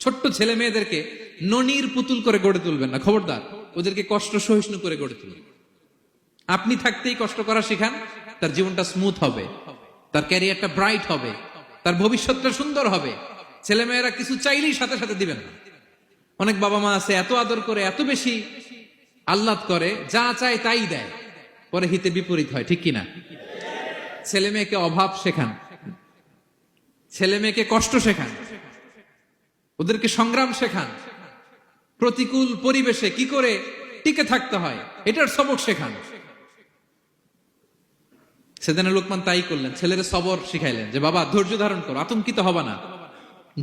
ছোট্ট ছেলে মেয়েদেরকে ননির পুতুল করে গড়ে তুলবেন না, খবরদার। ওদেরকে কষ্ট সহিষ্ণু করে গড়ে তুলবেন। আপনি থাকতেই কষ্ট করা শিখান, তার জীবনটা স্মুথ হবে, তার ক্যারিয়ারটা ব্রাইট হবে, তার ভবিষ্যৎটা সুন্দর হবে। ছেলেমেয়েরা কিছু চাইলেই সাথে সাথে দিবেন না। অনেক বাবা মা আছে এত আদর করে, এত বেশি আহ্লাদ করে, যা চায় তাই দেয়, পরে হিতে বিপরীত হয়, ঠিক কিনা? ছেলে মেয়েকে অভাব শেখান, ছেলে মেয়েকে কষ্ট শেখান, ওদেরকে সংগ্রাম শেখান, প্রতিকূল পরিবেশে কি করে টিকে থাকতে হয় এটার সবক শেখান। সেদিন লোকমান তাই করলেন, ছেলের সবর শিখাইলেন যে বাবা ধৈর্য ধারণ করো, আতঙ্কিত হবা না।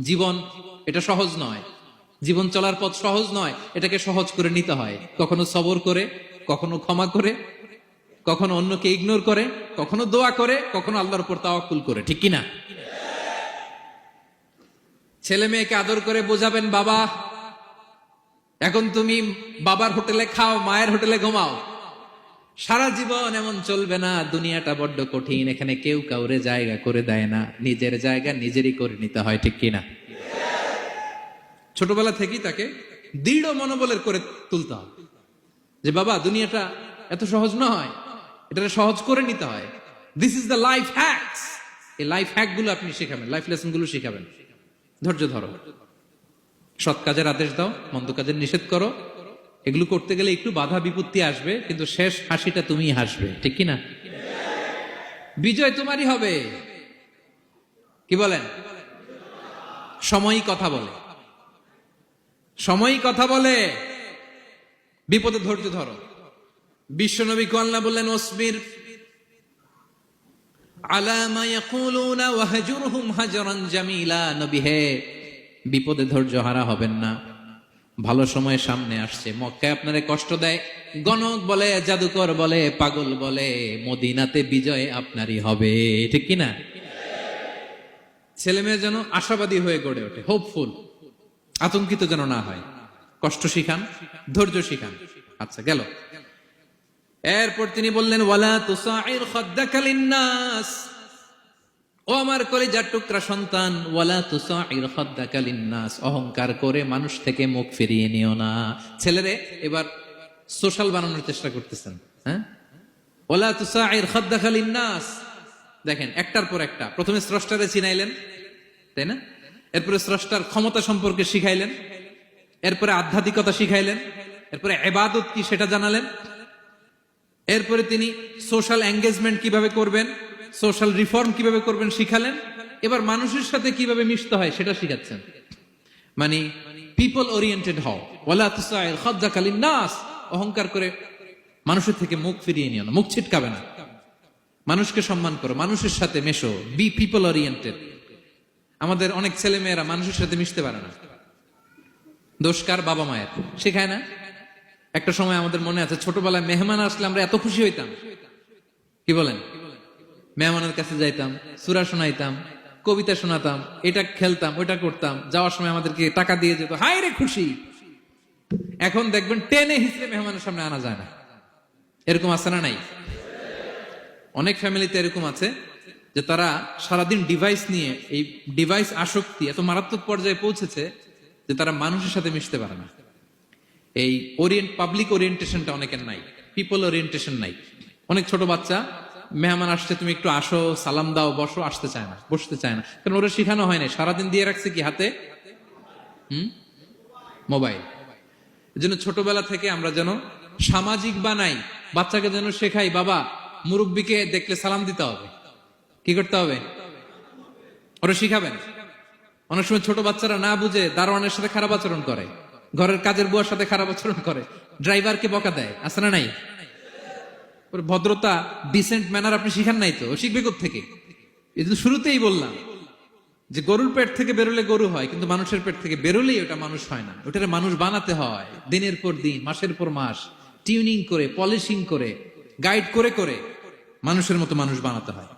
জীবন এটা সহজ নয়, জীবন চলার পথ সহজ নয়, এটাকে সহজ করে নিতে হয়। কখনো সবর করে, কখনো ক্ষমা করে, কখনো অন্যকে ইগনোর করে, কখনো দোয়া করে, কখনো আল্লাহর উপর তাওয়াক্কুল করে, ঠিক কিনা? ছেলে মেয়েকে আদর করে বোঝাবেন, বাবা এখন তুমি বাবার হোটেলে খাও, মায়ের হোটেলে ঘুমাও। সারা জীবন এমন চলবে না, দুনিয়াটা বড্ড কঠিন, এখানে কেউ কাউরে জায়গা করে দেয় না, নিজের জায়গা নিজেরই করে নিতে হয়, ঠিক কিনা? ছোটবেলা থেকেই তাকে দৃঢ় মনোবলের করে তুলতে হবে যে বাবা দুনিয়াটা এত সহজ নয়, এটা সহজ করে নিতে হয়। This is the life hacks. এই লাইফ হ্যাক গুলো আপনি শিখাবেন, লাইফ লেসন গুলো শিখাবেন। ধৈর্য ধরো, সৎ কাজের আদেশ দাও, মন্দ কাজের নিষেধ করো। এগুলো করতে গেলে একটু বাধা বিপত্তি আসবে, কিন্তু শেষ হাসিটা তুমিই হাসবে, ঠিক কিনা? বিজয় তোমারই হবে। কি বলেন? সময়ই কথা বলে, সময়ই কথা বলে। বিপদে ধৈর্য ধরো। বিশ্বনবী কে আল্লাহ বললেন ওসবির আলা মা ইয়াকুলুনা ওয়াহজুরহুম হাজরান জামিলা। নবী হে, বিপদে ধৈর্য হারা হবেন না। ভালো সময় সামনে আসছে, মক্কায় আপনারে কষ্ট দেয়, গণক বলে, জাদুকর বলে, পাগল বলে, মদিনাতে বিজয় আপনারই হবে, ঠিক কিনা? ছেলে মেয়ে যেন আশাবাদী হয়ে গড়ে ওঠে, হোপফুল, আতঙ্কিত যেন না হয়। কষ্ট শিখান, ধৈর্য শিখান। আচ্ছা গেল। এরপর তিনি বললেন ওয়ালা তুসাইর খাদ্দাকা লিন্নাস। ও আমার কলিজার টুকরা সন্তান, ওয়ালা তুসাইর খাদ্দাকা লিন্নাস, অহংকার করে মানুষ থেকে মুখ ফিরিয়ে নিও না। ছেলেরে এবার সোশ্যাল বানানোর চেষ্টা করতেছেন, হ্যাঁ? ওয়ালা তুসাইর খাদ্দাকা লিন্নাস। দেখেন একটার পর একটা, প্রথমে স্রষ্টারে চিনাইলেন, তাই না? এরপরে স্রষ্টার ক্ষমতা সম্পর্কে শিখাইলেন, এরপরে আধ্যাত্মিকতা শিখাইলেন, এরপরে ইবাদত কি সেটা জানালেন, এরপরে তিনি সোশ্যাল এঙ্গেজমেন্ট কিভাবে করবেন, সোশ্যাল রিফর্ম কিভাবে করবেন শিখালেন। এবার মানুষের সাথে কিভাবে মিশতে হয় সেটা শিখাচ্ছেন। মানে পিপল ওরিয়েন্টেড হও। ওয়ালা তুসাইর খাদ্দাকা লিন্নাস, অহংকার করে মানুষের থেকে মুখ ফিরিয়ে নিও না, মুখ ছিটকাবে না। মানুষকে সম্মান করো, মানুষের সাথে মেশো, বি পিপল ওরিয়েন্টেড। আমাদের অনেক ছেলে মেয়েরা মানুষের সাথে মিশতে পারে না। দোষ কার? বাবা মায়ের, শেখায় না। একটা সময় আমাদের মনে আছে, ছোটবেলায় মেহমান আসলে আমরা এত খুশি হইতাম, কি বলেন? মেহমানের কাছে যাইতাম, সূরা শোনাইতাম, কবিতা শোনাতাম, এটা খেলতাম, ওইটা করতাম, যাওয়ার সময় আমাদেরকে টাকা দিয়ে যেত, হায় রে খুশি। এখন দেখবেন টেনে হিসেবে মেহমানের সামনে আনা যায় না। এরকম আছে না নাই? অনেক ফ্যামিলিতে এরকম আছে যে তারা সারাদিন ডিভাইস নিয়ে, এই ডিভাইস আসক্তি এত মারাত্মক পর্যায়ে পৌঁছেছে যে তারা মানুষের সাথে মিশতে পারে না। এই পাবলিক ওরিয়েন্টেশনটা অনেকের নাই, পিপল ওরিয়েন্টেশন নাই। অনেক ছোট বাচ্চা, মেহমান আসছে, তুমি একটু আসো, সালাম দাও, বসো, আসতে চায় না, বসতে চায় না, কারণ ওরা শিখানো হয় না। সারাদিন দিয়ে রাখছে কি হাতে? মোবাইল। এই জন্য ছোটবেলা থেকে আমরা যেন সামাজিক বানাই, বাচ্চাকে যেন শেখাই, বাবা মুরব্বীকে দেখলে সালাম দিতে হবে, কি করতে হবে, ওরা শিখাবেন। অনেক সময় ছোট বাচ্চারা না বুঝে দারোয়ানের সাথে খারাপ আচরণ করে, ঘরের কাজের বুয়ার সাথে খারাপ আচরণ করে, ড্রাইভারকে বকা দেয়, আছে না নাই? ভদ্রতা, ডিসেন্ট ম্যানার আপনি শিখান নাই তো, শিখবে কোত্থেকে? এই তো শুরুতেই বললাম যে গরুর পেট থেকে বেরোলে গরু হয়, কিন্তু মানুষের পেট থেকে বেরোলেই ওটা মানুষ হয় না। ওটারে মানুষ বানাতে হয় দিনের পর দিন, মাসের পর মাস, টিউনিং করে, পলিশিং করে, গাইড করে করে মানুষের মতো মানুষ বানাতে হয়।